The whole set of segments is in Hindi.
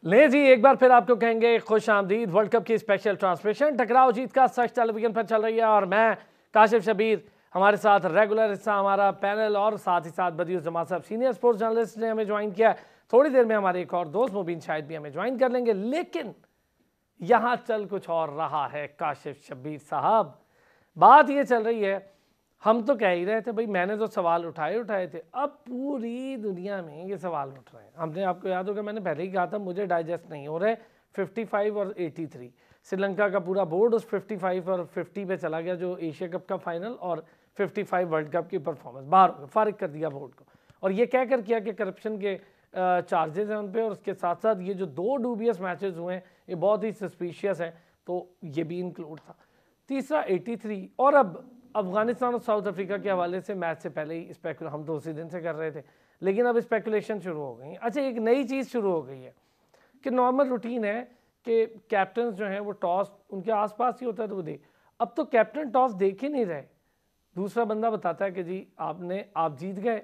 ले जी, एक बार फिर आपको कहेंगे खुश आमदीद। वर्ल्ड कप की स्पेशल ट्रांसमिशन टकराव जीत का सच टेलीविजन पर चल रही है और मैं काशिफ शबीर, हमारे साथ रेगुलर हिस्सा हमारा पैनल और साथ ही साथ बदियुस जमात साहब सीनियर स्पोर्ट्स जर्नलिस्ट ने हमें ज्वाइन किया। थोड़ी देर में हमारे एक और दोस्त मुबीन शायद भी हमें ज्वाइन कर लेंगे, लेकिन यहाँ चल कुछ और रहा है काशिफ शबीर साहब। बात ये चल रही है, हम तो कह ही रहे थे भाई, मैंने तो सवाल उठाए थे, अब पूरी दुनिया में ये सवाल उठ रहे हैं। हमने, आपको याद होगा मैंने पहले ही कहा था मुझे डाइजेस्ट नहीं हो रहे 55 और 83। श्रीलंका का पूरा बोर्ड उस 55 और 50 पे चला गया, जो एशिया कप का फाइनल और 55 वर्ल्ड कप की परफॉर्मेंस बाहर हो, फारिग कर दिया बोर्ड को। और ये कहकर किया कि करप्शन के चार्जेस हैं उन पर, और उसके साथ साथ ये जो 2 डूबियस मैचेस हुए हैं ये बहुत ही सस्पिशियस हैं, तो ये भी इंक्लूड था। तीसरा 83, और अब अफगानिस्तान और साउथ अफ्रीका के हवाले से मैच से पहले ही हम तो उसी दिन से कर रहे थे, लेकिन अब स्पेकुलेशन शुरू हो गई। अच्छा, एक नई चीज़ शुरू हो गई है कि नॉर्मल रूटीन है कि कैप्टन जो हैं वो टॉस उनके आसपास ही होता है तो वो दे। अब तो कैप्टन टॉस देख ही नहीं रहे, दूसरा बंदा बताता है कि जी आप जीत गए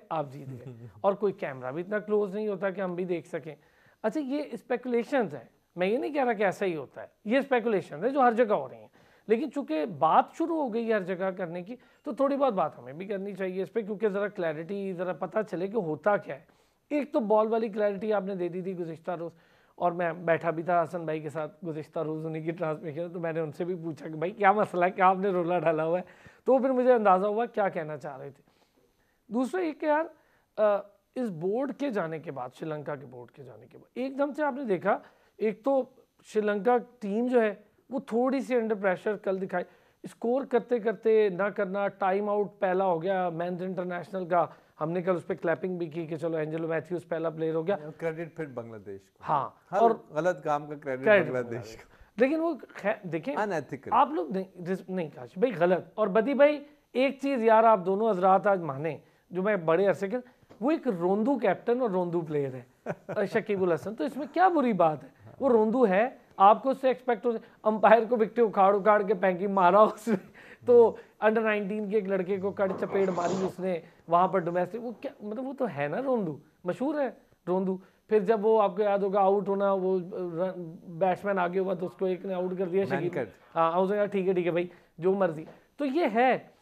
और कोई कैमरा भी इतना क्लोज नहीं होता कि हम भी देख सकें। अच्छा, ये स्पेकुलेशंस है, मैं ये नहीं कह रहा कि ऐसा ही होता है, ये स्पेकुलेशन है जो हर जगह हो रही हैं, लेकिन चूंकि बात शुरू हो गई है हर जगह करने की, तो थोड़ी बहुत बात हमें भी करनी चाहिए इस पर, क्योंकि ज़रा क्लैरिटी, ज़रा पता चले कि होता क्या है। एक तो बॉल वाली क्लैरिटी आपने दे दी थी गुज़िश्ता रोज़, और मैं बैठा भी था हसन भाई के साथ गुज़िश्ता रोज़ उन्हीं की ट्रांसमिशन, तो मैंने उनसे भी पूछा कि भाई क्या मसला है, क्या आपने रोला डाला हुआ है, तो फिर मुझे अंदाज़ा हुआ क्या कहना चाह रहे थे। दूसरा एक कि यार इस बोर्ड के जाने के बाद, श्रीलंका के बोर्ड के जाने के बाद एकदम से आपने देखा, एक तो श्रीलंका टीम जो है वो थोड़ी सी अंडर प्रेशर कल दिखाई, स्कोर करते करते ना करना, टाइम आउट पहला हो गया मेंस इंटरनेशनल का, हमने कल उस पर क्लैपिंग भी की कि चलो एंजेलो मैथ्यूज पहला प्लेयर हो गया, क्रेडिट फिर बांग्लादेश को। हाँ, और गलत काम का क्रेडिट बांग्लादेश को, लेकिन वो देखें अनएथिकल। आप लोग नहीं कहा भाई गलत, और बदी भाई एक चीज़ यार आप दोनों हजरात आज माने, जो मैं बड़े अरसे के, वो एक रोंदू कैप्टन और रोंदू प्लेयर है शकीब उल हसन, तो इसमें क्या बुरी बात है, वो रोंदू है, आपको उससे एक्सपेक्ट हो, अंपायर को विकेट उखाड़ के पैंकी मारा उसने, तो अंडर 19 के एक लड़के को कड़ चपेट मारी उसने वहां पर डोमेस्टिक, वो क्या मतलब, वो तो है ना रोंदू, मशहूर है रोंदू। फिर जब वो आपको याद होगा आउट होना, वो बैट्समैन आगे हुआ तो उसको एक ने आउट कर दिया शकीब, हाँ उसने ठीक है भाई जो मर्जी, तो ये है।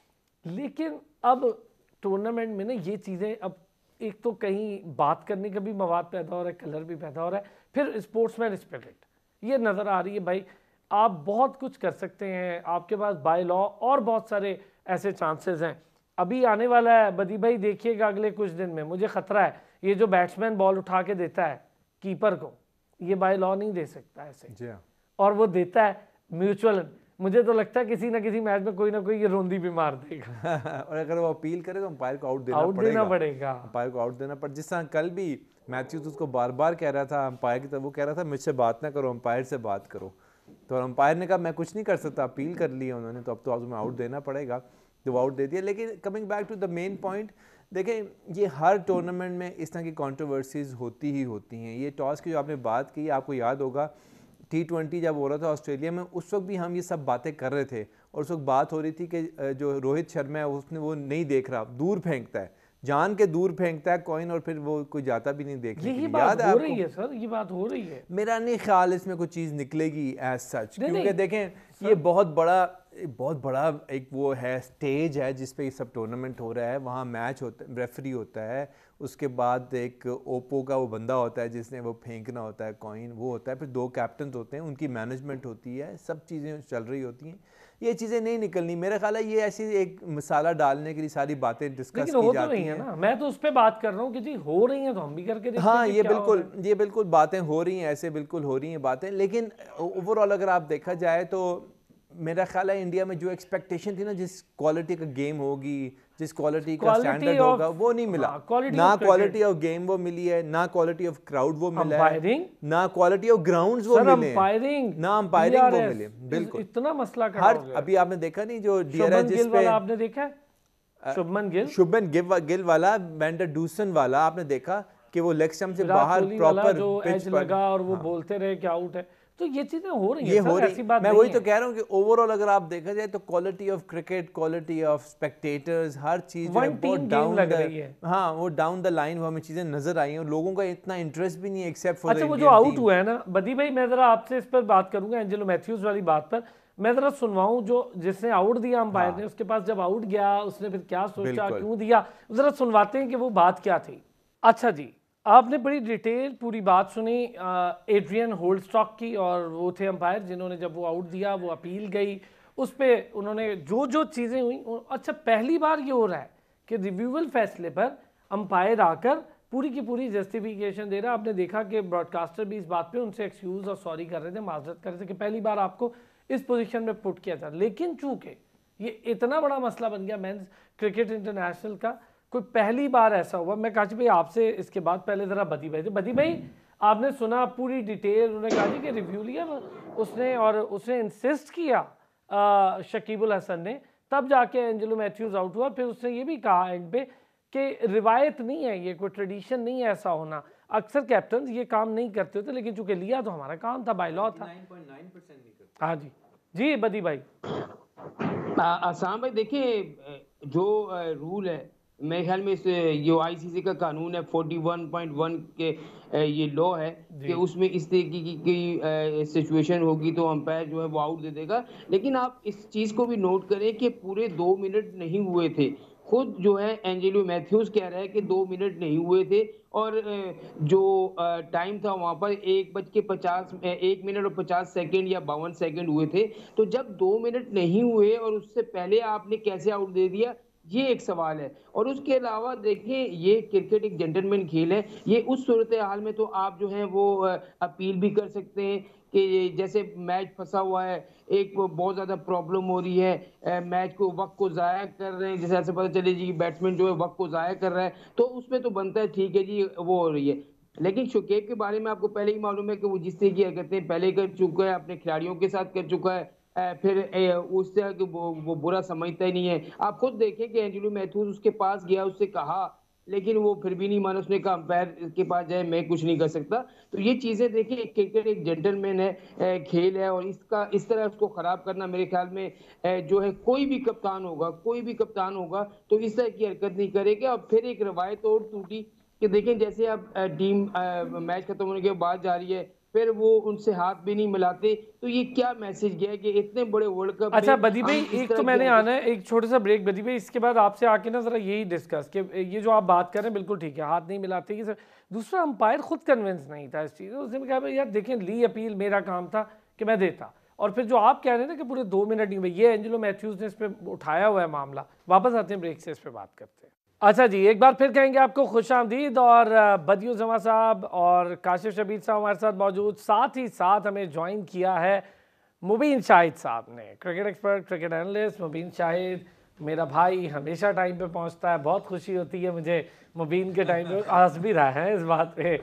लेकिन अब टूर्नामेंट में ना ये चीज़ें, अब एक तो कहीं बात करने का भी मवाद पैदा हो रहा है, कलर भी पैदा हो रहा है, फिर स्पोर्ट्समैन स्पिरिट ये नज़र आ रही है। भाई आप बहुत कुछ कर सकते हैं, आपके पास बाय लॉ और बहुत सारे ऐसे चांसेस हैं, अभी आने वाला है बदी भाई, देखिएगा अगले कुछ दिन में, मुझे खतरा है ये जो बैट्समैन बॉल उठा के देता है कीपर को, ये बाय लॉ नहीं दे सकता ऐसे, और वो देता है म्यूचुअल, मुझे तो लगता है किसी ना किसी मैच में कोई ना कोई ये रोंदी भी मार देगा और अगर वो अपील करे तो अंपायर को आउट देना पड़ेगा, अंपायर को आउट देना पड़ेगा। जिस तरह कल भी मैथ्यूज उसको बार बार कह रहा था अंपायर की तरफ, वो कह रहा था मुझसे बात ना करो, अंपायर से बात करो, तो अंपायर ने कहा मैं कुछ नहीं कर सकता, अपील कर ली उन्होंने, तो अब तो तुम्हें आउट देना पड़ेगा, तो वो आउट दे दिया। लेकिन coming back to the main point, देखें ये हर टूर्नामेंट में इस तरह की कंट्रोवर्सीज होती ही होती हैं। ये टॉस की जो आपने बात की, आपको याद होगा T20 जब हो रहा था ऑस्ट्रेलिया में, उस वक्त भी हम ये सब बातें कर रहे थे, और उस वक्त बात हो रही थी कि जो रोहित शर्मा है उसने वो नहीं देख रहा, दूर फेंकता है, जान के दूर फेंकता है कॉइन, और फिर वो कोई जाता भी नहीं देखने के लिए। याद हो रही है सर, ये बात हो रही है, मेरा नहीं ख्याल इसमें कोई चीज़ निकलेगी एज सच, क्योंकि देखें ये बहुत बड़ा एक वो है, स्टेज है जिस पे ये सब टूर्नामेंट हो रहा है, वहाँ मैच होता है, रेफरी होता है, उसके बाद एक ओपो का वो बंदा होता है जिसने वो फेंकना होता है कॉइन, वो होता है, फिर 2 कैप्टन होते हैं, उनकी मैनेजमेंट होती है, सब चीज़ें चल रही होती हैं, ये चीज़ें नहीं निकलनी। मेरा ख्याल है ये ऐसी एक मसाला डालने के लिए सारी बातें डिस्कस की जाती हैं ना, मैं तो उस पर बात कर रहा हूँ कि जी हो रही हैं तो हम भी करके देखते हैं। हाँ, ये बिल्कुल बातें हो रही हैं, ऐसे बिल्कुल हो रही हैं बातें, लेकिन ओवरऑल अगर आप देखा जाए तो मेरा ख्याल है इंडिया में जो एक्सपेक्टेशन थी ना, जिस क्वालिटी का गेम होगी, जिस क्वालिटी का स्टैंडर्ड होगा, वो नहीं मिला। ना क्वालिटी ऑफ गेम वो मिली है, ना क्वालिटी ऑफ क्राउड वो मिला है, ना क्वालिटी ऑफ ग्राउंड्स वो मिले, ना अंपायरिंग वो मिले। बिल्कुल इतना मसला हर, अभी आपने देखा नहीं जो DRS जिस पे आपने देखा शुभमन गिल वाला, वेंडर डूसन वाला, आपने देखा कि वो लेग स्टंप से बाहर प्रॉपर जो एज लगा और वो बोलते रहे कि आउट है, तो ये चीजें हो रही हैं सर, ऐसी बात मैं वही तो कह रहा हूँ कि ओवरऑल अगर आप देखा जाए तो quality of cricket, quality of spectators, हर चीज बहुत डाउन लग रही है। हाँ, वो डाउन द लाइन वो हमें चीजें नजर आई हैं और लोगों का इतना इंटरेस्ट भी नहीं है एक्सेप्ट फॉर अच्छा वो जो आउट हुआ है ना बदी भाई, मैं जरा आपसे इस पर बात करूंगा एंजेलो मैथ्यूज वाली बात पर, मैं जरा सुनवाऊं जो जिसने आउट दिया अंपायर ने, उसके पास जब आउट गया उसने फिर क्या सोचा, क्यों दिया, जरा सुनवाते हैं कि वो बात क्या थी। अच्छा जी, आपने बड़ी डिटेल पूरी बात सुनी एड्रियन होल्डस्टॉक की, और वो थे अंपायर जिन्होंने जब वो आउट दिया वो अपील गई उस पर उन्होंने जो जो चीज़ें हुई। अच्छा पहली बार ये हो रहा है कि रिव्यूअल फैसले पर अंपायर आकर पूरी की पूरी जस्टिफिकेशन दे रहा है। आपने देखा कि ब्रॉडकास्टर भी इस बात पे उनसे एक्सक्यूज़ और सॉरी कर रहे थे, माजरत कर रहे थे कि पहली बार आपको इस पोजीशन में पुट किया था। लेकिन चूंकि ये इतना बड़ा मसला बन गया मेंस क्रिकेट इंटरनेशनल का, कोई पहली बार ऐसा हुआ। मैं काशी भाई आपसे इसके बाद पहले ज़रा बदी भाई, बदी भाई आपने सुना पूरी डिटेल, उन्होंने कहा जी कि रिव्यू लिया उसने और उसने इंसिस्ट किया शकीबुल हसन ने, तब जाके एंजेलो मैथ्यूज आउट हुआ। फिर उसने ये भी कहा एंड पे कि रिवायत नहीं है, ये कोई ट्रेडिशन नहीं है ऐसा होना, अक्सर कैप्टन ये काम नहीं करते होते, लेकिन चूंकि लिया तो हमारा काम था, बाय लॉ था। 9.9% हाँ जी जी बदी भाई। आसाम भाई देखिए जो रूल है मेरे ख्याल में इस जो आईसीसी का कानून है 41.1 के ये लॉ है कि उसमें इस तरीके की सिचुएशन होगी तो अंपायर जो है वो आउट दे देगा। लेकिन आप इस चीज़ को भी नोट करें कि पूरे 2 मिनट नहीं हुए थे, खुद जो है एंजेलो मैथ्यूज कह रहा है कि 2 मिनट नहीं हुए थे, और जो टाइम था वहाँ पर 1 मिनट और 50 सेकंड या 52 सेकंड हुए थे। तो जब 2 मिनट नहीं हुए और उससे पहले आपने कैसे आउट दे दिया, ये एक सवाल है। और उसके अलावा देखिए ये क्रिकेट एक जेंटलमैन खेल है, ये उस सूरत हाल में तो आप जो है वो अपील भी कर सकते हैं कि जैसे मैच फंसा हुआ है, एक बहुत ज़्यादा प्रॉब्लम हो रही है, मैच को वक्त को ज़ाया कर रहे हैं, जैसे ऐसे पता चले जी बैट्समैन जो है वक्त को ज़ाया कर रहा है, तो उसमें तो बनता है ठीक है जी वो हो रही है। लेकिन शुकेब के बारे में आपको पहले ही मालूम है कि वो जिस तरह की हरकतें पहले कर चुका है, अपने खिलाड़ियों के साथ कर चुका है, फिर उससे वो बुरा समझता ही नहीं है। आप खुद देखें कि एंजेलो मैथ्यूज उसके पास गया, उससे कहा, लेकिन वो फिर भी नहीं माना, उसने कहा अंपायर के पास जाए मैं कुछ नहीं कर सकता। तो ये चीजें देखिए क्रिकेट एक जेंटलमैन है, खेल है, और इसका इस तरह उसको खराब करना मेरे ख्याल में जो है कोई भी कप्तान होगा तो इस तरह की हरकत नहीं करेगा। और फिर एक रवायत और टूटी कि देखें जैसे अब टीम मैच खत्म होने के बाद जा रही है, फिर वो उनसे हाथ भी नहीं मिलाते, तो ये क्या मैसेज गया कि इतने बड़े वर्ल्ड कप। अच्छा बदी भाई एक तो मैंने आना है, एक छोटा सा ब्रेक बदी भाई, इसके बाद आपसे आके ना जरा यही डिस्कस कि ये जो आप बात कर रहे हैं बिल्कुल ठीक है, हाथ नहीं मिलाते ये सर। दूसरा अंपायर खुद कन्विंस नहीं था इस चीज़, उसने कहा यार देखें ली अपील, मेरा काम था कि मैं देता। और फिर जो आप कह रहे हैं ना कि पूरे 2 मिनट नहीं हुए, ये एंजेलो मैथ्यूज ने इस पर उठाया हुआ है मामला। वापस आते हैं ब्रेक से, इस पर बात करते हैं। अच्छा जी, एक बार फिर कहेंगे आपको खुश आमदीद, और बदियुल जमा साहब और काशिफ शबीर साहब हमारे साथ मौजूद, साथ ही साथ हमें ज्वाइन किया है मुबीन शाहिद साहब ने, क्रिकेट एक्सपर्ट, क्रिकेट एनालिस्ट। मुबीन शाहिद मेरा भाई, हमेशा टाइम पे पहुंचता है, बहुत खुशी होती है मुझे मुबीन के टाइम पे, हंस भी रहा है इस बात पे।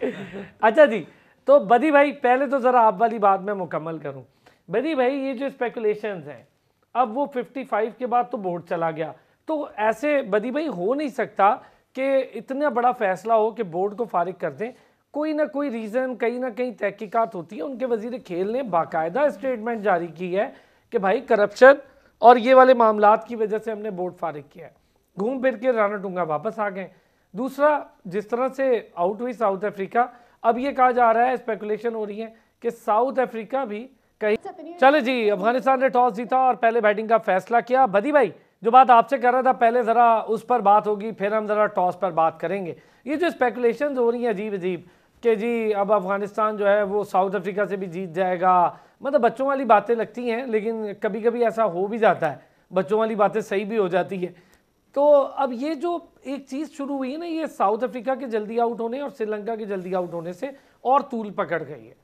अच्छा जी, तो बदी भाई पहले तो ज़रा आप वाली बात मैं मुकम्मल करूँ। बदी भाई ये जो स्पेकुलेशंस हैं, अब वो 55 के बाद तो बोर्ड चला गया, तो ऐसे बदी भाई हो नहीं सकता कि इतना बड़ा फैसला हो कि बोर्ड को फारिग कर दें। कोई ना कोई रीज़न, कहीं ना कहीं तहकीकात होती है। उनके वजीर खेल ने बाकायदा स्टेटमेंट जारी की है कि भाई करप्शन और ये वाले मामलात की वजह से हमने बोर्ड फारिग किया है। घूम फिर के राणा टूंगा वापस आ गए। दूसरा, जिस तरह से आउट हुई साउथ अफ्रीका, अब ये कहा जा रहा है, स्पेकुलेशन हो रही है कि साउथ अफ्रीका भी कहीं, चले जी अफगानिस्तान ने टॉस जीता और पहले बैटिंग का फैसला किया। बदी भाई जो बात आपसे कर रहा था पहले, ज़रा उस पर बात होगी, फिर हम ज़रा टॉस पर बात करेंगे। ये जो स्पेकुलेशन हो रही हैं अजीब अजीब कि जी अब अफगानिस्तान जो है वो साउथ अफ्रीका से भी जीत जाएगा, मतलब बच्चों वाली बातें लगती हैं, लेकिन कभी कभी ऐसा हो भी जाता है, बच्चों वाली बातें सही भी हो जाती है। तो अब ये जो एक चीज़ शुरू हुई है ना, ये साउथ अफ्रीका के जल्दी आउट होने और श्रीलंका के जल्दी आउट होने से और तूल पकड़ गई है।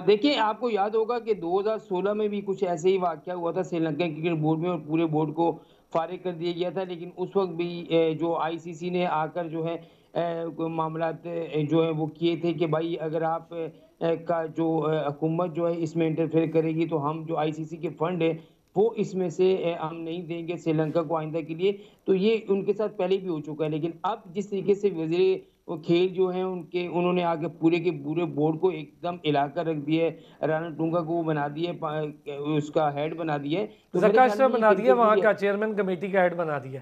देखिए आपको याद होगा कि 2016 में भी कुछ ऐसे ही वाकया हुआ था श्रीलंका क्रिकेट बोर्ड में, और पूरे बोर्ड को फारिग कर दिया गया था। लेकिन उस वक्त भी जो आईसीसी ने आकर जो है मामला जो है वो किए थे कि भाई अगर आप का जो हुकूमत जो है इसमें इंटरफेयर करेगी तो हम जो आईसीसी के फंड है वो इसमें से हम नहीं देंगे श्रीलंका को आइंदा के लिए। तो ये उनके साथ पहले भी हो चुका है, लेकिन अब जिस तरीके से वज़ीर वो खेल जो है उनके, उन्होंने आगे पूरे के पूरे बोर्ड को एकदम हिला कर रख दिया है। राणा टूंगा को वो बना दिया है, उसका हेड बना दिया है। तो मेरे ख्याल ज़काश्रफ में ये बना दिया, क्रिकेट के वहाँ लिए का चेयरमैन कमेटी का हेड बना दिया।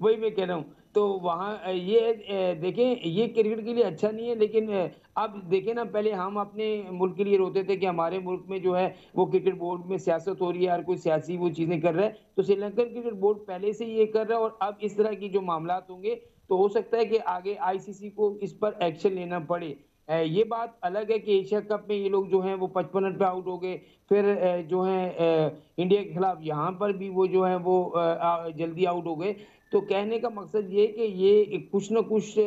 वही मैं कह रहा हूँ। तो वहाँ ये देखें, ये क्रिकेट के लिए अच्छा नहीं है, लेकिन अब देखें ना, पहले हम अपने मुल्क के लिए रोते थे कि हमारे मुल्क में जो है वो क्रिकेट बोर्ड में सियासत हो रही है, हर कोई सियासी वो चीज़ें कर रहा है। तो श्रीलंकन क्रिकेट बोर्ड पहले से ये कर रहा है, और अब इस तरह की जो मामलात होंगे तो हो सकता है कि आगे आईसीसी को इस पर एक्शन लेना पड़े। ये बात अलग है कि एशिया कप में ये लोग जो हैं वो 55 रन पे आउट हो गए। फिर जो है इंडिया के खिलाफ यहाँ पर भी वो जो है वो जल्दी आउट हो गए। तो कहने का मकसद ये है कि ये कुछ ना कुछ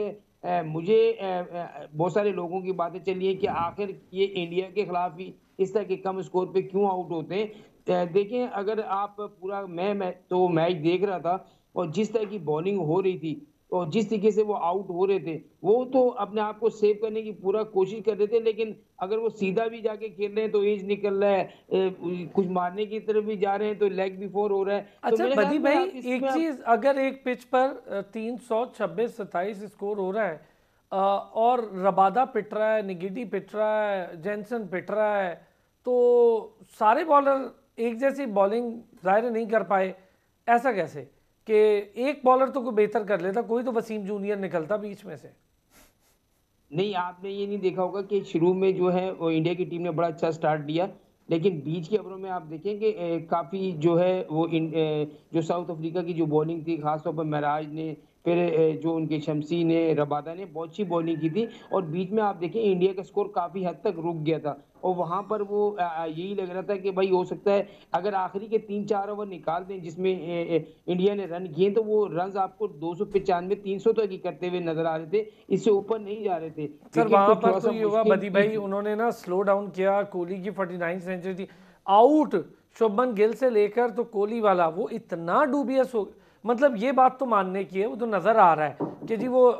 मुझे बहुत सारे लोगों की बातें चली है कि आखिर ये इंडिया के खिलाफ ही इस तरह के कम स्कोर पे क्यों आउट होते हैं। देखें, अगर आप पूरा मैं तो मैच देख रहा था, और जिस तरह की बॉलिंग हो रही थी और जिस तरीके से वो आउट हो रहे थे, वो तो अपने आप को सेव करने की पूरा कोशिश कर रहे थे। लेकिन अगर वो सीधा भी जाके खेल रहे हैं तो एज निकल रहा है, कुछ मारने की तरफ भी जा रहे हैं तो लेग भी फोर हो रहा है। तो अच्छा मेरे बदी ख्याल में भाई, आप एक इसमें चीज, अगर एक पिच पर 326-27 स्कोर हो रहा है, और रबादा पिट रहा है, निगिडी पिट रहा है, जेनसन पिट रहा है, तो सारे बॉलर एक जैसी बॉलिंग जाहिर नहीं कर पाए। ऐसा कैसे कि एक बॉलर तो कोई बेहतर कर लेता, कोई तो वसीम जूनियर निकलता बीच में से। नहीं, आपने ये नहीं देखा होगा कि शुरू में जो है वो इंडिया की टीम ने बड़ा अच्छा स्टार्ट दिया, लेकिन बीच के ओवरों में आप देखेंगे काफ़ी जो है वो जो साउथ अफ्रीका की जो बॉलिंग थी, खासतौर पर महराज ने, फिर जो उनके शमसी ने, रबादा ने बहुत अच्छी बॉलिंग की थी, और बीच में आप देखें इंडिया का स्कोर काफ़ी हद तक रुक गया था। और वहाँ पर वो यही लग रहा था कि भाई हो सकता है अगर आखिरी के 3-4 ओवर निकाल दें जिसमें इंडिया ने रन किए, तो वो रन आपको 295-300 तक ही करते हुए नजर आ रहे थे, इससे ऊपर नहीं जा रहे थे। सर क्रिकेट वहां कुछ पर थोड़ा तो सा ये हुआ मुश्किल बदी भाई, थी। उन्होंने ना स्लो डाउन किया। कोहली की 49 सेंचुरी थी, आउट शुभमन गिल से लेकर तो कोहली वाला वो इतना डूबियस हो, मतलब ये बात तो मानने की है, वो तो नजर आ रहा है कि जी वो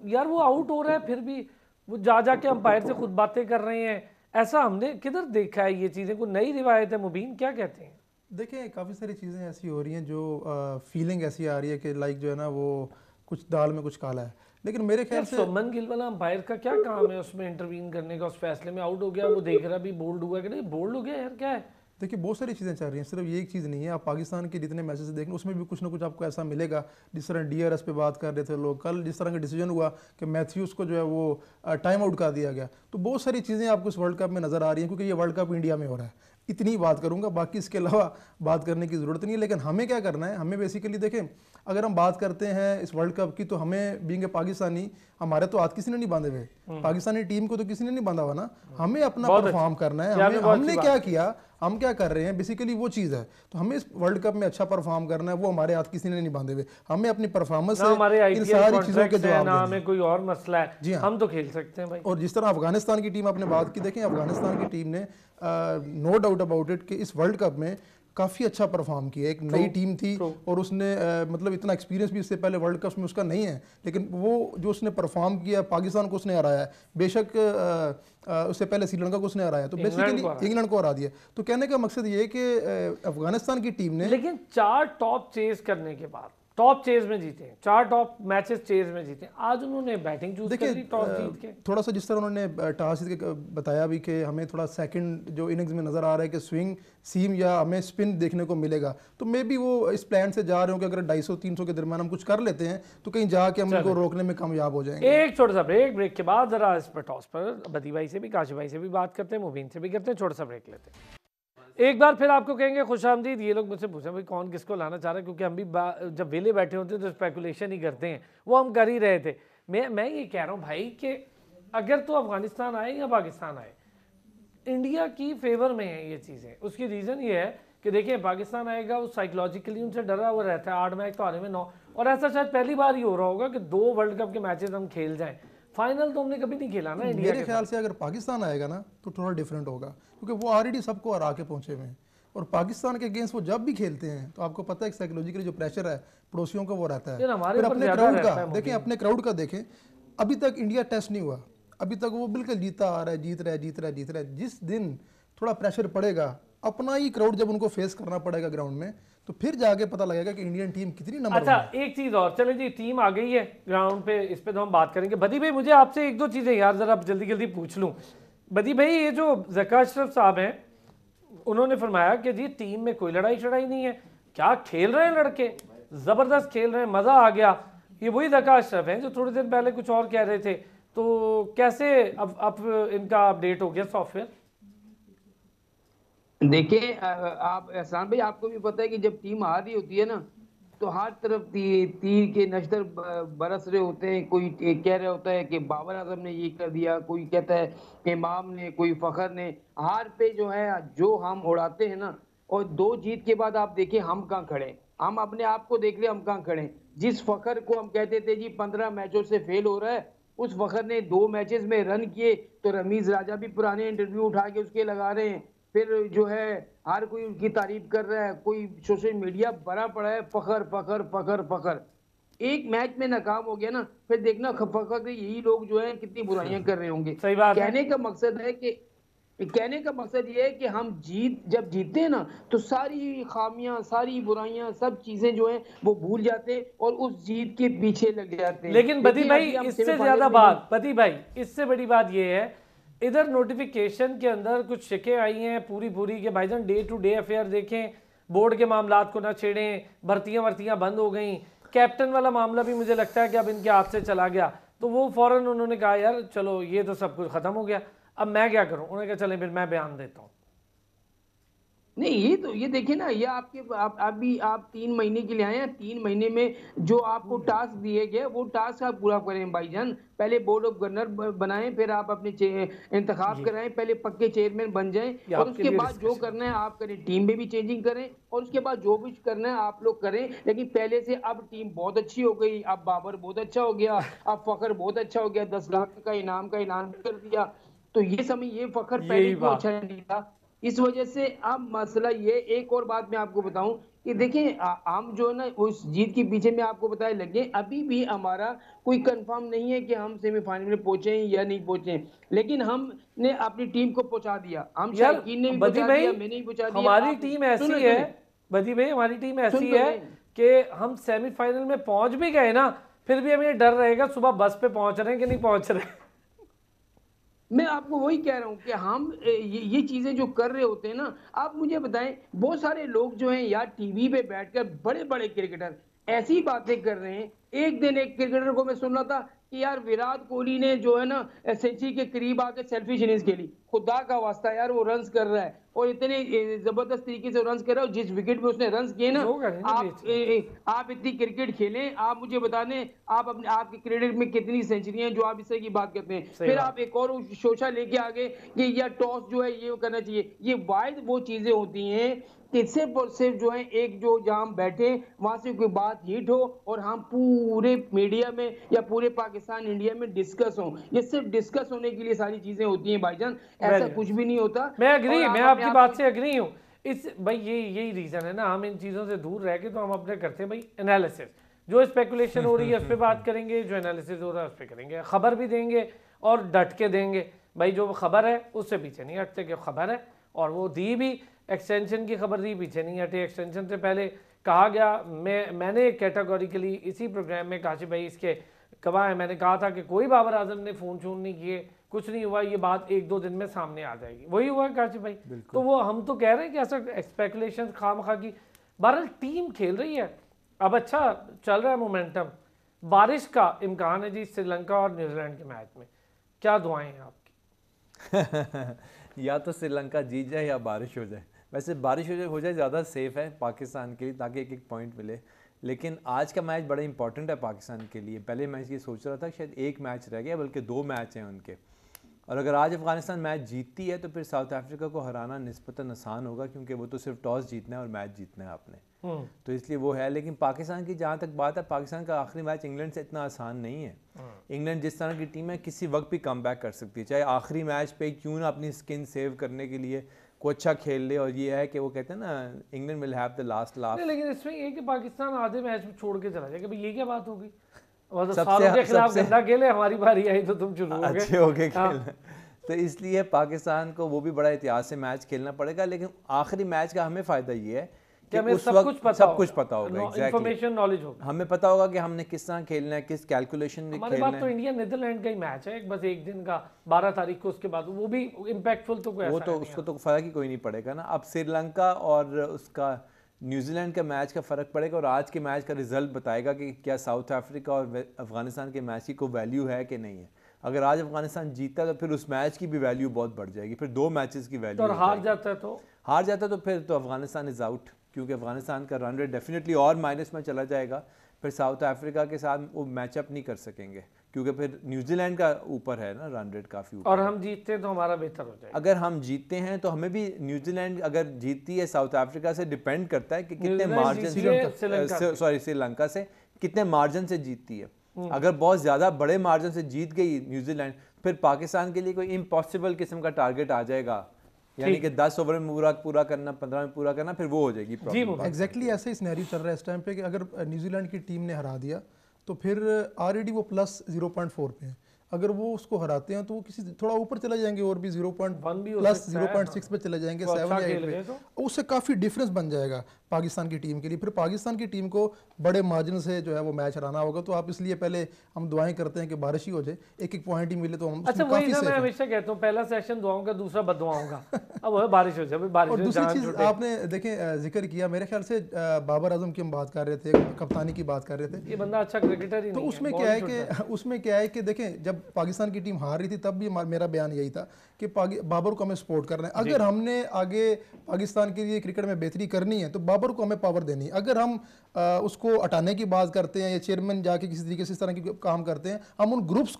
यार वो आउट हो रहा है, फिर भी वो जा जाके अंपायर से खुद बातें कर रहे हैं। ऐसा हमने किधर देखा है? ये चीजें कोई नई रिवायत है? मुबीन क्या कहते हैं? देखिए काफ़ी सारी चीज़ें ऐसी हो रही हैं जो फीलिंग ऐसी आ रही है कि लाइक जो है ना वो कुछ दाल में कुछ काला है, लेकिन मेरे ख्याल से शुभमन गिल वाला अंपायर का क्या काम है उसमें इंटरवीन करने का? उस फैसले में आउट हो गया, वो देख रहा भी बोल्ड हुआ कि नहीं बोल्ड हो गया, यार क्या है? देखिए बहुत सारी चीज़ें चल रही हैं, सिर्फ ये एक चीज़ नहीं है। आप पाकिस्तान के जितने मैचेस देखें उसमें भी कुछ ना कुछ आपको ऐसा मिलेगा। जिस तरह डीआरएस पे बात कर रहे थे लोग कल, जिस तरह का डिसीजन हुआ कि मैथ्यूज़ को जो है वो टाइम आउट कर दिया गया, तो बहुत सारी चीज़ें आपको इस वर्ल्ड कप में नज़र आ रही हैं, क्योंकि ये वर्ल्ड कप इंडिया में हो रहा है। इतनी बात करूंगा, बाकी इसके अलावा बात करने की ज़रूरत नहीं है। लेकिन हमें क्या करना है, हमें बेसिकली देखें, अगर हम बात करते हैं इस वर्ल्ड कप की, तो हमें बीइंग ए पाकिस्तानी, हमारे तो हाथ किसी ने नहीं बांधे हुए, पाकिस्तानी टीम को तो किसी ने नहीं बांधा हुआ ना। हमें अपना परफॉर्म करना है। हमने क्या किया, हम क्या कर रहे हैं, बेसिकली वो चीज़ है। तो हमें इस वर्ल्ड कप में अच्छा परफॉर्म करना है, वो हमारे हाथ किसी ने नहीं बांधे हुए। हमें अपनी परफॉर्मेंस से इन सारी चीज़ों के जवाब देना, हमें कोई और मसला है। जी हाँ, हम तो खेल सकते हैं भाई। और जिस तरह अफगानिस्तान की टीम आपने बात की, देखें अफगानिस्तान की टीम ने नो डाउट अबाउट इट कि इस वर्ल्ड कप में काफ़ी अच्छा परफॉर्म किया। एक नई टीम थी और उसने मतलब इतना एक्सपीरियंस भी इससे पहले वर्ल्ड कप में उसका नहीं है, लेकिन वो जो उसने परफॉर्म किया, पाकिस्तान को उसने हराया है, बेशक उससे पहले श्रीलंका को उसने हराया, तो बेसिकली इंग्लैंड को हरा दिया। तो कहने का मकसद ये है कि अफगानिस्तान की टीम ने, लेकिन 4 टॉप चेज करने के बाद टॉप चेज में जीते, 4 टॉप मैचेस चेज में जीते, आज उन्होंने बैटिंग चूज कर ली टॉस जीत के। थोड़ा सा जिस तरह उन्होंने टॉस जीत के बताया भी कि हमें थोड़ा सेकंड जो इनिंग्स में नज़र आ रहा है कि स्विंग सीम या हमें स्पिन देखने को मिलेगा, तो मे भी वो इस प्लान से जा रहे हो कि अगर 250-300 के दरमियान हम कुछ कर लेते हैं तो कहीं जाके हम उनको रोकने में कामयाब हो जाएंगे। एक छोटा सा ब्रेक के बाद जरा इस पर टॉस पर बदी भाई से भी, काशिफ भाई से भी बात करते हैं, मुबीन से भी करते हैं, छोटा सा ब्रेक लेते हैं। एक बार फिर आपको कहेंगे खुशामदीद। ये लोग मुझसे पूछें भाई कौन किसको लाना चाह रहा है, क्योंकि हम भी जब वेले बैठे होते हैं तो स्पेकुलेशन ही करते हैं, वो हम कर ही रहे थे। मैं ये कह रहा हूँ भाई कि अगर तो अफगानिस्तान आए या पाकिस्तान आए, इंडिया की फेवर में है ये चीज़ें। उसकी रीज़न ये है कि देखिए पाकिस्तान आएगा, वो साइकोलॉजिकली उनसे डरा हुआ रहता है। 8 मैच तो आने में 9, और ऐसा शायद पहली बार ही हो रहा होगा कि 2 वर्ल्ड कप के मैचेस हम खेल जाएं। फाइनल तो हमने कभी नहीं खेला ना इंडिया। मेरे ख्याल से अगर पाकिस्तान आएगा ना तो थोड़ा डिफरेंट होगा, क्योंकि वो ऑलरेडी सबको हरा के पहुंचे हुए हैं, और पाकिस्तान के अगेंस्ट वो जब भी खेलते हैं तो आपको पता है साइकोलॉजिकली जो प्रेशर है पड़ोसियों का वो रहता है। फिर अपने क्राउड का देखें, अपने क्राउड का देखें, अभी तक इंडिया टेस्ट नहीं हुआ, अभी तक वो बिल्कुल जीता आ रहा है, जीत रहा है। जिस दिन थोड़ा प्रेशर पड़ेगा अपना ही क्राउड जब उनको फेस करना पड़ेगा ग्राउंड में, तो फिर जाके पता लगेगा कि इंडियन टीम कितनी नंबर। अच्छा, एक चीज और, चले जी टीम आ गई है ग्राउंड पे, इस पे तो हम बात करेंगे। बदी भाई मुझे आपसे एक दो चीजें यार जरा जल्दी जल्दी पूछ लूं। बदी भाई, ये जो ज़का अशरफ साहब हैं, उन्होंने फरमाया कि जी टीम में कोई लड़ाई शड़ाई नहीं है, क्या खेल रहे हैं लड़के, जबरदस्त खेल रहे हैं, मजा आ गया। ये वही ज़का अशरफ हैं जो थोड़े दिन पहले कुछ और कह रहे थे, तो कैसे अब इनका अपडेट हो गया सॉफ्टवेयर? देखिए आप एहसान भाई, आपको भी पता है कि जब टीम आ रही होती है ना, तो हर तरफ तीर के नश्तर बरस रहे होते हैं। कोई कह रहा होता है कि बाबर आजम ने ये कर दिया, कोई कहता है इमाम ने, कोई फखर ने। हार पे जो है जो हम उड़ाते हैं ना, और 2 जीत के बाद आप देखिए हम कहाँ खड़े, हम अपने आप को देख ले हम कहाँ खड़े। जिस फखर को हम कहते थे जी 15 मैचों से फेल हो रहा है, उस फखर ने 2 मैचेस में रन किए, तो रमीज राजा भी पुराने इंटरव्यू उठा के उसके लगा रहे हैं। फिर जो है हर कोई उनकी तारीफ कर रहा है, कोई सोशल मीडिया भरा पड़ा है फखर फखर फखर फखर। एक मैच में नाकाम हो गया ना, फिर देखना फखर के यही लोग जो है कितनी बुराइयां कर रहे होंगे। सही बात कहने का मकसद है कि कहने का मकसद ये है कि हम जब जीतते हैं ना, तो सारी खामियां, सारी बुराइयां, सब चीजें जो हैं वो भूल जाते हैं और उस जीत के पीछे लग जाते हैं। लेकिन बदी भाई इससे ज्यादा बात, बदी भाई इससे बड़ी बात ये है, इधर नोटिफिकेशन के अंदर कुछ शिकें आई हैं पूरी पूरी के भाईजान डे टू डे अफेयर देखें, बोर्ड के मामलात को ना छेड़ें, भर्तियां बंद हो गई, कैप्टन वाला मामला भी मुझे लगता है कि अब इनके हाथ से चला गया, तो वो फौरन उन्होंने कहा यार चलो ये तो सब कुछ खत्म हो गया, अब मैं क्या करूं। उन्होंने कहा चलें फिर मैं बयान देता हूं। नहीं, ये देखिए ना, ये आप 3 महीने के लिए आए हैं। 3 महीने में जो आपको टास्क दिए गए वो टास्क आप पूरा करें भाईजान। पहले बोर्ड ऑफ गवर्नर बनाएं, फिर आप अपने इंतखाब कराएं, पहले पक्के चेयरमैन बन जाएं, और उसके बाद जो करना है आप करें। टीम में भी चेंजिंग करें, और उसके बाद जो भी करना है आप लोग करें। लेकिन पहले से अब टीम बहुत अच्छी हो गई, अब बाबर बहुत अच्छा हो गया, अब फखर बहुत अच्छा हो गया, 10 लाख का इनाम का ऐलान कर दिया। तो ये समय ये फखर पहले को अच्छा नहीं था, इस वजह से अब मसला ये। एक और बात मैं आपको बताऊं कि देखिए हम जो है ना उस जीत के पीछे में आपको बताए लगे, अभी भी हमारा कोई कंफर्म नहीं है कि हम सेमीफाइनल में पहुंचे या नहीं पहुंचे, लेकिन हमने अपनी टीम को पहुंचा दिया। हम शायकीन ने भी पहुंचा दिया, मैंने भी पहुंचा दिया। हमारी टीम ऐसी है बदी भाई, हमारी टीम ऐसी है कि हम सेमीफाइनल में पहुंच भी गए ना, फिर भी हमें डर रहेगा सुबह बस पे पहुंच रहे हैं कि नहीं पहुंच रहे। मैं आपको वही कह रहा हूँ कि हम ये चीजें जो कर रहे होते हैं ना, आप मुझे बताएं, बहुत सारे लोग जो हैं यार टीवी पे बैठकर बड़े बड़े क्रिकेटर ऐसी बातें कर रहे हैं। एक दिन एक क्रिकेटर को मैं सुन रहा था कि यार विराट कोहली ने जो है ना सेंचुरी के करीब आके सेल्फी इनिंग्स खेली। खुदा का वास्ता यार, वो रन्स कर रहा है और इतने जबरदस्त तरीके से रन्स कर रहा है, जिस विकेट पे उसने रन्स किए ना, आप इतनी क्रिकेट खेलें, आप मुझे बता दें आप अपने आपके क्रिकेट में कितनी सेंचुरियां जो आप इस तरह की बात करते हैं। फिर आप एक और शोशा लेके आगे कि या टॉस जो है ये करना चाहिए। ये वाइड वो चीजें होती हैं कि सिर्फ और सिर्फ जो है एक जो जहां हम बैठे वहां से कोई बात हिट हो और हम पूरे मीडिया में या पूरे पाकिस्तान इंडिया में डिस्कस हो। ये सिर्फ डिस्कस होने के लिए सारी चीजें होती हैं भाईजान, ऐसा कुछ भी नहीं होता। मैं आपकी बात से एग्री हूँ। इस भाई यही रीजन है ना, हम इन चीजों से दूर रह के तो हम अपने करते हैं भाई एनालिसिस। जो स्पेकुलेशन हो रही है उस पर बात करेंगे, जो एनालिसिस हो रहा है उस पर करेंगे, खबर भी देंगे और डट के देंगे भाई। जो खबर है उससे पीछे नहीं हटते कि खबर है, और वो दी भी एक्सटेंशन की खबर दी, पीछे नहीं हटे। एक्सटेंशन से पहले कहा गया, मैंने कैटेगोरिकली इसी प्रोग्राम में काशिफ भाई इसके गवाह है, मैंने कहा था कि कोई बाबर आजम ने फ़ोन शोन नहीं किए, कुछ नहीं हुआ, ये बात 1-2 दिन में सामने आ जाएगी। वही हुआ काशिफ भाई। तो वो हम तो कह रहे हैं कि ऐसा स्पेकुलेशन खामखा की। बहरहाल टीम खेल रही है, अब अच्छा चल रहा है मोमेंटम। बारिश का इम्कान है जी श्रीलंका और न्यूजीलैंड के मैच में, क्या दुआएं हैं आपकी? या तो श्रीलंका जीत जाए या बारिश हो जाए। वैसे बारिश हो जाए ज़्यादा सेफ़ है पाकिस्तान के लिए, ताकि एक एक पॉइंट मिले। लेकिन आज का मैच बड़ा इंपॉर्टेंट है पाकिस्तान के लिए। पहले मैच ये सोच रहा था शायद एक मैच रह गया, बल्कि 2 मैच हैं उनके, और अगर आज अफगानिस्तान मैच जीतती है तो फिर साउथ अफ्रीका को हराना निस्बतन आसान होगा, क्योंकि वो तो सिर्फ टॉस जीतना है और मैच जीतना है आपने, तो इसलिए वो है। लेकिन पाकिस्तान की जहाँ तक बात है, पाकिस्तान का आखिरी मैच इंग्लैंड से इतना आसान नहीं है। इंग्लैंड जिस तरह की टीम है किसी वक्त भी कम बैक कर सकती है, चाहे आखिरी मैच पे क्यों ना अपनी स्किन सेव करने के लिए को अच्छा खेल ले। और ये है कि वो कहते हैं ना, England will have the last laugh. लेकिन इसमें ये कि पाकिस्तान आधे मैच में छोड़ के चला जाएगा, भाई ये क्या बात होगी? सालों के खिलाफ गंदा खेले, हमारी बारी आई तो तुम शुरू हो गए। अच्छे हो गए खेल। तो इसलिए पाकिस्तान को वो भी बड़ा एहतियात से मैच खेलना पड़ेगा, लेकिन आखिरी मैच का हमें फ़ायदा ये है कि हमें उस सब वक्त कुछ पता होगा, इंफॉर्मेशन नॉलेज होगा, हमें पता होगा कि हमने किस तरह खेलना है, किस कैलकुलेशन में हमारे खेलना पास तो इंडिया नीदरलैंड का ही मैच है बस एक दिन का 12 तारीख को, उसके बाद वो भी इम्पैक्टफुल तो कोई वो ऐसा तो उसको तो फ़र्क ही कोई नहीं पड़ेगा ना। अब श्रीलंका और उसका न्यूजीलैंड का मैच का फ़र्क पड़ेगा और आज के मैच का रिजल्ट बताएगा कि क्या साउथ अफ्रीका और अफगानिस्तान के मैच की कोई वैल्यू है कि नहीं है। अगर आज अफगानिस्तान जीता तो फिर उस मैच की भी वैल्यू बहुत बढ़ जाएगी, फिर 2 मैचेस की वैल्यू। और हार जाता है तो फिर तो अफगानिस्तान इज़ आउट, क्योंकि अफगानिस्तान का रन रेट डेफिनेटली और माइनस में चला जाएगा। फिर साउथ अफ्रीका के साथ वो मैचअप नहीं कर सकेंगे, क्योंकि फिर न्यूजीलैंड का ऊपर है ना रन रेट काफ़ी ऊपर, और हम जीतते हैं तो हमारा बेहतर हो जाएगा। अगर हम जीतते हैं तो हमें भी न्यूजीलैंड अगर जीतती है साउथ अफ्रीका से डिपेंड करता है कि कितने मार्जिन श्रीलंका से कितने मार्जिन से जीतती है। अगर बहुत ज़्यादा बड़े मार्जिन से जीत गई न्यूजीलैंड, फिर पाकिस्तान के लिए कोई इम्पॉसिबल किस्म का टारगेट आ जाएगा, यानी कि 10 ओवर में पूरा करना, 15 में पूरा करना, फिर वो हो जाएगी प्रॉब्लम। एग्जैक्टली ऐसे ही सिनेरियो चल रहा है इस टाइम पे कि अगर न्यूजीलैंड की टीम ने हरा दिया तो फिर ऑलरेडी वो प्लस 0.4 पे है, अगर वो उसको हराते हैं तो वो किसी थोड़ा ऊपर चले जाएंगे और भी 0.1 प्लस 0.6 पे चले जाएंगे, 7 या 8 पे, उससे काफ़ी डिफरेंस बन जाएगा पाकिस्तान की टीम के लिए। फिर पाकिस्तान की टीम को बड़े मार्जिन से जो है वो मैच हराना होगा, तो आप इसलिए पहले हम दुआएं करते हैं कि बारिश ही हो जाए, एक पॉइंट ही मिले तो हम अच्छा वही ना, मैं हमेशा कहता हूँ पहला सेशन दुआओं का, दूसरा बददुआओं का। अब वो बारिश हो जाए, बारिश। और दूसरी चीज़ आपने देखें जिक्र किया, मेरे ख्याल से बाबर आजम की हम बात कर रहे थे, कप्तानी की बात कर रहे थे, ये बंदा अच्छा क्रिकेटर ही नहीं है। तो उसमें क्या है कि देखें जब पाकिस्तान की टीम हार रही थी तब भी मेरा बयान यही था कि बाबर को हमें सपोर्ट करना है। अगर हमने आगे पाकिस्तान के लिए क्रिकेट में बेहतरी करनी है तो बाबर को हमें पावर देनी है। अगर हम उसको हटाने की बात करते हैं या चेयरमैन जाके किसी तरीके से इस तरह के काम करते हैं, हम उन ग्रुप्स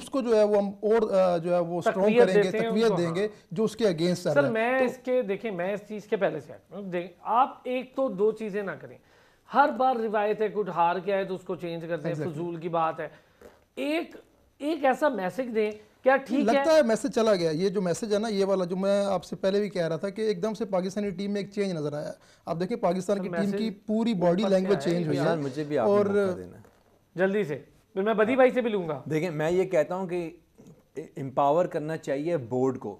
को जो है वो हम और जो है वो स्ट्रॉन्ग करेंगे, तकवीयत देंगे जो उसके अगेंस्ट सर। मैं इसके देखिए, मैं इस चीज़ के पहले से आप एक तो 2 चीज़ें ना करें। हर बार रिवायत है कुछ हार के आए तो उसको चेंज करते हैं, फजूल की बात है। एक ऐसा मैसेज दें, क्या ठीक लगता है मैसेज चला गया। ये जो मैसेज है ना, ये वाला जो मैं आपसे पहले भी कह रहा था कि एकदम से पाकिस्तानी टीम में एक चेंज नजर आया। आप देखिए पाकिस्तान की टीम की पूरी बॉडी लैंग्वेज चेंज हुई है। मुझे भी और जल्दी से फिर मैं बदी भाई से भी लूंगा। देखिए मैं ये कहता हूँ कि एम्पावर करना चाहिए बोर्ड को,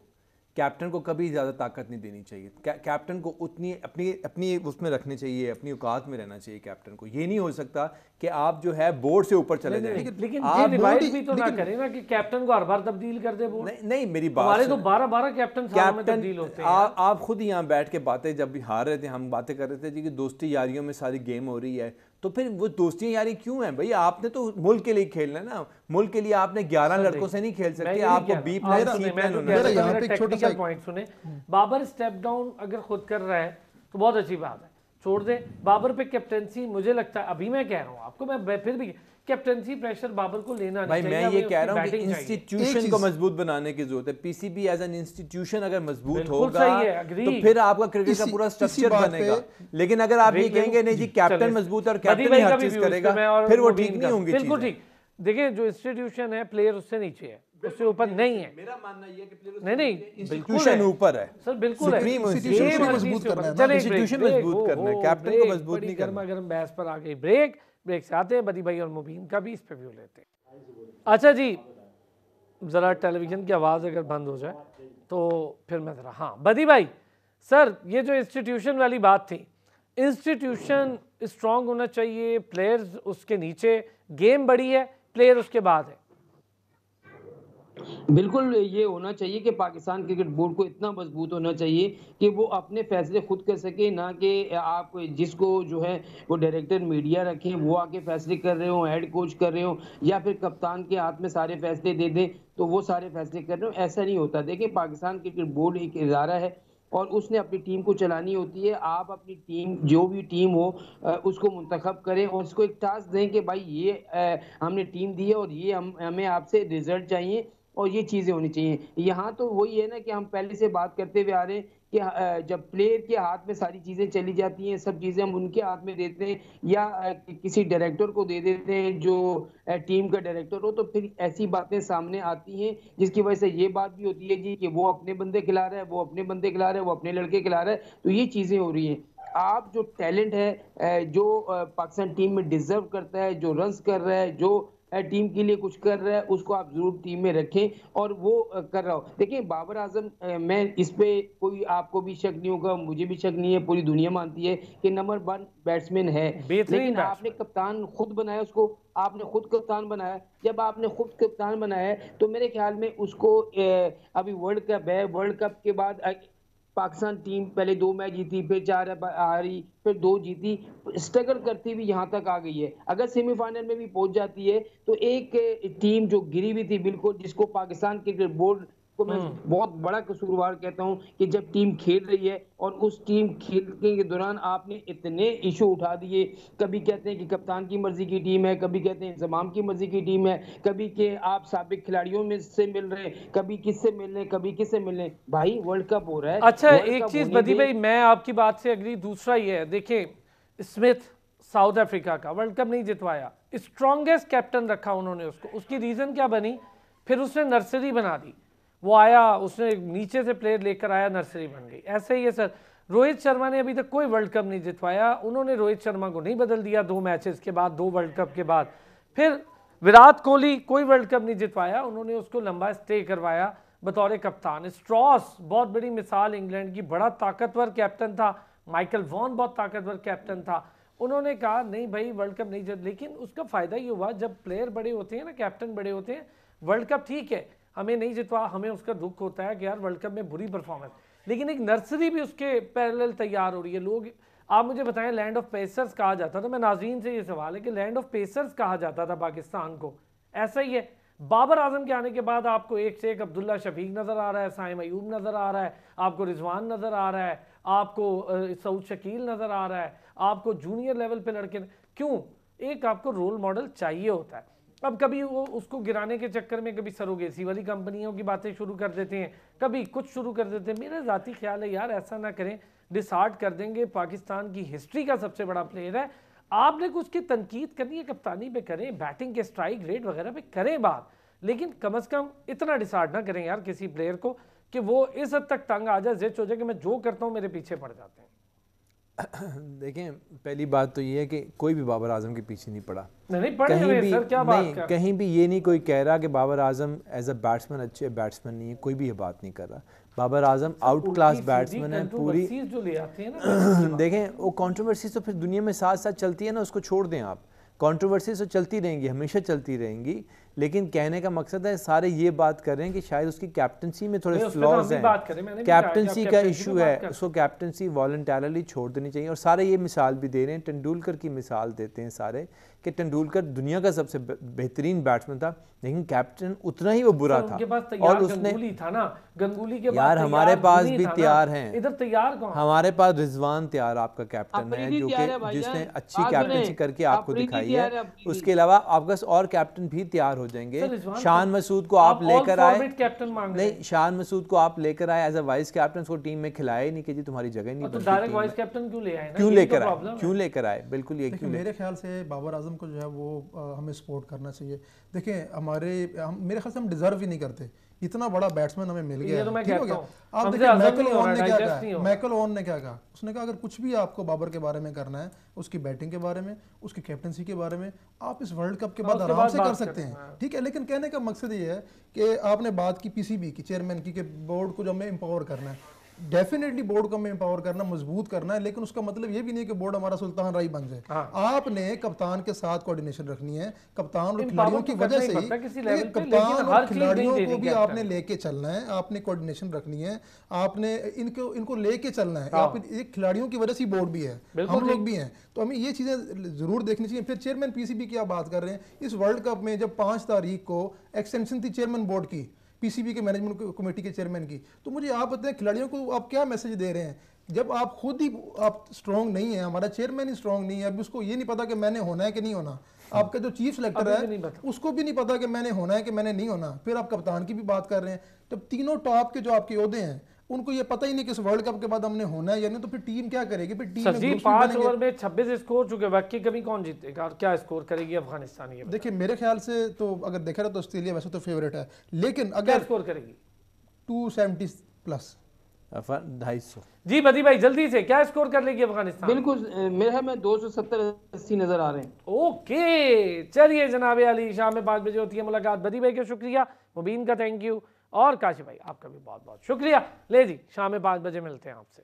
कैप्टन को कभी ज़्यादा ताकत नहीं देनी चाहिए। कैप्टन को उतनी अपनी उसमें रखनी चाहिए, अपनी औकात में रहना चाहिए कैप्टन को। ये नहीं हो सकता कि आप जो है बोर्ड से ऊपर चले जाएं। लेकिन ये रिवाइज भी तो ना करें ना कि कैप्टन को हर बार तब्दील कर दे बोर्ड। नहीं मेरी बात, हमारे तो 12 कैप्टन सालों में तब्दील होते हैं। आप खुद ही यहाँ बैठ के बातें, जब भी हार रहे थे हम बातें कर रहे थे जी कि दोस्ती यारियों में सारी गेम हो रही है, तो फिर वो दोस्ती यारी क्यों है भाई? आपने तो मुल्क के लिए खेलना है ना, मुल्क के लिए आपने 11 लड़कों से नहीं खेल सकते, आपको बीप लाइन सीप लाइन होना है। यहाँ पे एक छोटा सा पॉइंट सुने, बाबर स्टेप डाउन अगर खुद कर रहा है तो बहुत अच्छी बात है, छोड़ दे बाबर पे कैप्टनसी। मुझे लगता है, अभी मैं कह रहा हूँ आपको, मैं फिर भी कैप्टनसी प्रेशर बाबर को लेना भाई, मैं ये कह रहा हूँ कि इंस्टीट्यूशन को मजबूत बनाने की जरूरत है। पीसीबी एज एन इंस्टीट्यूशन अगर मजबूत होगा तो फिर आपका क्रिकेट का पूरा स्ट्रक्चर बनेगा। लेकिन अगर आप ये कहेंगे नहीं जी कैप्टन मजबूत और कैप्टन ही हर चीज करेगा, फिर वो ठीक नहीं होंगी। बिल्कुल ठीक। देखिए जो इंस्टीट्यूशन है, प्लेयर उससे नीचे है, उससे ऊपर नहीं है। मेरा मानना ये है कि प्लेयर नहीं इंस्टीट्यूशन ऊपर है सर, बिल्कुल है। इंस्टीट्यूशन मजबूत करना है, इंस्टीट्यूशन मजबूत करना है, कैप्टन को मजबूत नहीं करना। गर्मा बहस पर आ गई। ब्रेक से आते हैं, बदी भाई और मुबीन का भी इस पे व्यू लेते हैं। अच्छा जी, ज़रा टेलीविज़न की आवाज़ अगर बंद हो जाए तो फिर मैं ज़रा, हाँ बदी भाई सर, ये जो इंस्टीट्यूशन वाली बात थी, इंस्टीट्यूशन स्ट्रॉन्ग होना चाहिए, प्लेयर्स उसके नीचे, गेम बड़ी है, प्लेयर उसके बाद है। बिल्कुल ये होना चाहिए कि पाकिस्तान क्रिकेट बोर्ड को इतना मजबूत होना चाहिए कि वो अपने फैसले खुद कर सके, ना कि आप जिसको जो है वो डायरेक्टर मीडिया रखें, वो आके फैसले कर रहे हो, हेड कोच कर रहे हो, या फिर कप्तान के हाथ में सारे फैसले दे दें तो वो सारे फैसले कर रहे हो। ऐसा नहीं होता। देखिए पाकिस्तान क्रिकेट बोर्ड एक इदारा है और उसने अपनी टीम को चलानी होती है। आप अपनी टीम, जो भी टीम हो, उसको मुंतखब करें और उसको एक टास्क दें कि भाई ये हमने टीम दी है और ये हमें आपसे रिजल्ट चाहिए और ये चीज़ें होनी चाहिए। यहाँ तो वही है ना कि हम पहले से बात करते हुए आ रहे हैं कि जब प्लेयर के हाथ में सारी चीज़ें चली जाती हैं, सब चीज़ें हम उनके हाथ में देते हैं या किसी डायरेक्टर को दे देते हैं जो टीम का डायरेक्टर हो, तो फिर ऐसी बातें सामने आती हैं जिसकी वजह से ये बात भी होती है जी कि वो अपने बंदे खिला रहा है, वो अपने बंदे खिला रहा है, वो अपने लड़के खिला रहा है, तो ये चीज़ें हो रही हैं। आप जो टैलेंट है, जो पाकिस्तान टीम में डिजर्व करता है, जो रन्स कर रहा है, जो टीम के लिए कुछ कर रहा है उसको आप जरूर टीम में रखें, और वो कर रहा हो। देखिए बाबर आजम, मैं इस पे कोई आपको भी शक नहीं होगा, मुझे भी शक नहीं है, पूरी दुनिया मानती है कि नंबर 1 बैट्समैन है, लेकिन आपने कप्तान खुद बनाया उसको, आपने खुद कप्तान बनाया। जब आपने खुद कप्तान बनाया तो मेरे ख्याल में उसको अभी वर्ल्ड कप है, वर्ल्ड कप के बाद पाकिस्तान टीम पहले 2 मैच जीती, फिर 4 हारी, फिर 2 जीती, स्ट्रगल करती हुई यहाँ तक आ गई है। अगर सेमीफाइनल में भी पहुंच जाती है तो एक टीम जो गिरी हुई थी बिल्कुल, जिसको पाकिस्तान क्रिकेट बोर्ड को मैं बहुत बड़ा कसूरवार कहता हूं कि जब टीम खेल रही है और उस टीम खेलने के दौरान आपने इतने इशू उठा दिए, कभी कहते हैं कि कप्तान की मर्जी की टीम है, कभी कहते हैं इंतजाम की मर्जी की टीम है, कभी के आप साबिक खिलाड़ियों में से मिल रहे हैं, कभी किससे मिल रहे हैं, कभी किससे मिल रहे हैं। भाई वर्ल्ड कप हो रहा है। अच्छा एक चीज बदी भाई, मैं आपकी बात से अग्री, दूसरा ये है, देखिए स्मिथ साउथ अफ्रीका का वर्ल्ड कप नहीं जितवाया, स्ट्रॉन्गेस्ट कैप्टन रखा उन्होंने उसको, उसकी रीजन क्या बनी, फिर उसने नर्सरी बना दी, वो आया उसने नीचे से प्लेयर लेकर आया, नर्सरी बन गई। ऐसे ही है सर, रोहित शर्मा ने अभी तक कोई वर्ल्ड कप नहीं जितवाया, उन्होंने रोहित शर्मा को नहीं बदल दिया 2 मैचेस के बाद, 2 वर्ल्ड कप के बाद। फिर विराट कोहली कोई वर्ल्ड कप नहीं जितवाया, उन्होंने उसको लंबा स्टे करवाया बतौर कप्तान। स्ट्रॉस बहुत बड़ी मिसाल इंग्लैंड की, बड़ा ताकतवर कैप्टन था, माइकल वॉन बहुत ताकतवर कैप्टन था, उन्होंने कहा नहीं भाई वर्ल्ड कप नहीं जीत, लेकिन उसका फायदा ये हुआ जब प्लेयर बड़े होते हैं ना, कैप्टन बड़े होते हैं, वर्ल्ड कप ठीक है हमें नहीं जितवा, हमें उसका दुख होता है कि यार वर्ल्ड कप में बुरी परफॉर्मेंस, लेकिन एक नर्सरी भी उसके पैरेलल तैयार हो रही है। लोग, आप मुझे बताएं, लैंड ऑफ पेसर्स कहा जाता था, मैं नाज़रीन से ये सवाल है कि लैंड ऑफ पेसर्स कहा जाता था पाकिस्तान को, ऐसा ही है। बाबर आजम के आने के बाद आपको एक से एक अब्दुल्ला शफीक नज़र आ रहा है, साइम अयूब नज़र आ रहा है, आपको रिजवान नज़र आ रहा है, आपको सऊद शकील नज़र आ रहा है, आपको जूनियर लेवल पे लड़के, क्यों, एक आपको रोल मॉडल चाहिए होता है। अब कभी वो उसको गिराने के चक्कर में कभी सरोगेसी वाली कंपनियों की बातें शुरू कर देते हैं, कभी कुछ शुरू कर देते हैं। मेरा ज़ाती ख्याल है यार ऐसा ना करें, डिसहार्ट कर देंगे। पाकिस्तान की हिस्ट्री का सबसे बड़ा प्लेयर है, आपने कुछ की तनकीद करनी है कप्तानी पे करें, बैटिंग के स्ट्राइक रेट वगैरह पे करें बात, लेकिन कम से कम इतना डिसहार्ट ना करें यार किसी प्लेयर को कि वो इस हद तक तंग आ जाए, जिद हो जाए कि मैं जो करता हूँ मेरे पीछे पड़ जाते हैं। देखें, पहली बात तो ये है कि कोई भी बाबर आजम के पीछे नहीं पड़ा, नहीं पड़े कहीं भी सर, क्या बात कर? कहीं भी ये नहीं कोई कह रहा कि Babar Azam as a batsman अच्छे बैट्समैन नहीं है, कोई भी ये बात नहीं कर रहा। Babar Azam out class batsman है पूरी, जो ले आते हैं ना देखें वो कंट्रोवर्सीज तो फिर दुनिया में साथ साथ चलती है ना, उसको छोड़ दें आप, कंट्रोवर्सीज तो चलती रहेंगी, हमेशा चलती रहेंगी, लेकिन कहने का मकसद है सारे ये बात कर रहे हैं कि शायद उसकी कैप्टनसी में थोड़े फ्लॉज हैं, कैप्टनसी का इशू है, उसको कैप्टनसी वॉलंटरली छोड़ देनी चाहिए। और सारे ये मिसाल भी दे रहे हैं, तेंदुलकर की मिसाल देते हैं सारे कि तेंदुलकर दुनिया का सबसे बेहतरीन बैट्समैन था, लेकिन कैप्टन उतना ही वो बुरा था। और उसने था ना, गंगूली के यार हमारे पास भी तैयार हैं, इधर तैयार कौन? हमारे पास रिजवान तैयार आपका कैप्टन है, जो कि जिसने अच्छी कैप्टनसी करके आपको दिखाई है। उसके अलावा आपके पास और कैप्टन भी तैयार हो जाएंगे। शान मसूद को आप लेकर आए, नहीं शान मसूद को आप लेकर आए एज अ वाइस कैप्टन, उसको टीम में खिलाए नहीं कि जी तुम्हारी जगह नहीं बनती, डायरेक्ट वाइस कैप्टन क्यों ले आए, क्यों लेकर आए, क्यों लेकर आए? बिल्कुल ये क्यों? मेरे ख्याल से बाबर आजम को जो है वो हमें सपोर्ट करना चाहिए। देखें मेरे ख्याल से हम डिजर्व ही नहीं करते, इतना बड़ा बैट्समैन हमें मिल गया, ठीक हो गया। आप देखिए मैकल वॉन ने क्या कहा, मैकल वॉन ने क्या कहा, उसने कहा अगर कुछ भी आपको बाबर के बारे में करना है, उसकी बैटिंग के बारे में, उसकी कैप्टनसी के बारे में, आप इस वर्ल्ड कप के बाद आराम से कर सकते हैं, ठीक है। लेकिन कहने का मकसद ये है कि आपने बात की पीसीबी की चेयरमैन की, बोर्ड को जो हमें एम्पावर करना है, डेफिनेटली बोर्ड को हमें एम्पावर करना, मजबूत करना है, लेकिन उसका मतलब ये भी नहीं कि बोर्ड हमारा सुल्तान राय बन जाए। आपने कप्तान के साथ कोऑर्डिनेशन रखनी है, कप्तान और खिलाड़ियों की वजह से ही, कप्तान और खिलाड़ियों को भी आपने लेके चलना है, आपने कोऑर्डिनेशन रखनी है, आपने इनको लेके चलना है। आप खिलाड़ियों की वजह से बोर्ड भी है, हम लोग भी हैं, तो हमें ये चीजें जरूर देखनी चाहिए। फिर चेयरमैन पीसीबी की आप बात कर रहे हैं, इस वर्ल्ड कप में जब 5 तारीख को एक्सटेंशन थी चेयरमैन बोर्ड की, पीसीबी के मैनेजमेंट कमेटी के चेयरमैन की, तो मुझे आप बताएं खिलाड़ियों को आप क्या मैसेज दे रहे हैं जब आप खुद ही आप स्ट्रांग नहीं है, हमारा चेयरमैन ही स्ट्रांग नहीं है, अभी उसको ये नहीं पता कि मैंने होना है कि नहीं होना, आपका जो चीफ सेलेक्टर है उसको भी नहीं पता कि मैंने होना है कि मैंने नहीं होना, फिर आप कप्तान की भी बात कर रहे हैं। जब तीनों टॉप के जो आपके ओहदे हैं उनको ये पता ही नहीं कि इस वर्ल्ड कप के बाद हमने होना है या नहीं, तो फिर टीम क्या करेगी? फिर टीम में 5 ओवर में 26 स्कोर चुके, बाकी कभी कौन जीतेगा और क्या स्कोर करेगी अफगानिस्तान? ये देखिए मेरे ख्याल से तो अगर देखा जाए तो ऑस्ट्रेलिया वैसे तो फेवरेट है, लेकिन अगर स्कोर करेगी 270 प्लस 250। जी बदी भाई जल्दी से क्या स्कोर कर लेगी अफगानिस्तान? बिल्कुल मेरे में 270-80 नजर आ रहे हैं। ओके चलिए जनाब अली, शाम में 5 बजे होती है मुलाकात। बदी भाई का शुक्रिया, मुबीन का थैंक यू, और काशिफ भाई आपका भी बहुत बहुत शुक्रिया। ले जी शाम में 5 बजे मिलते हैं आपसे।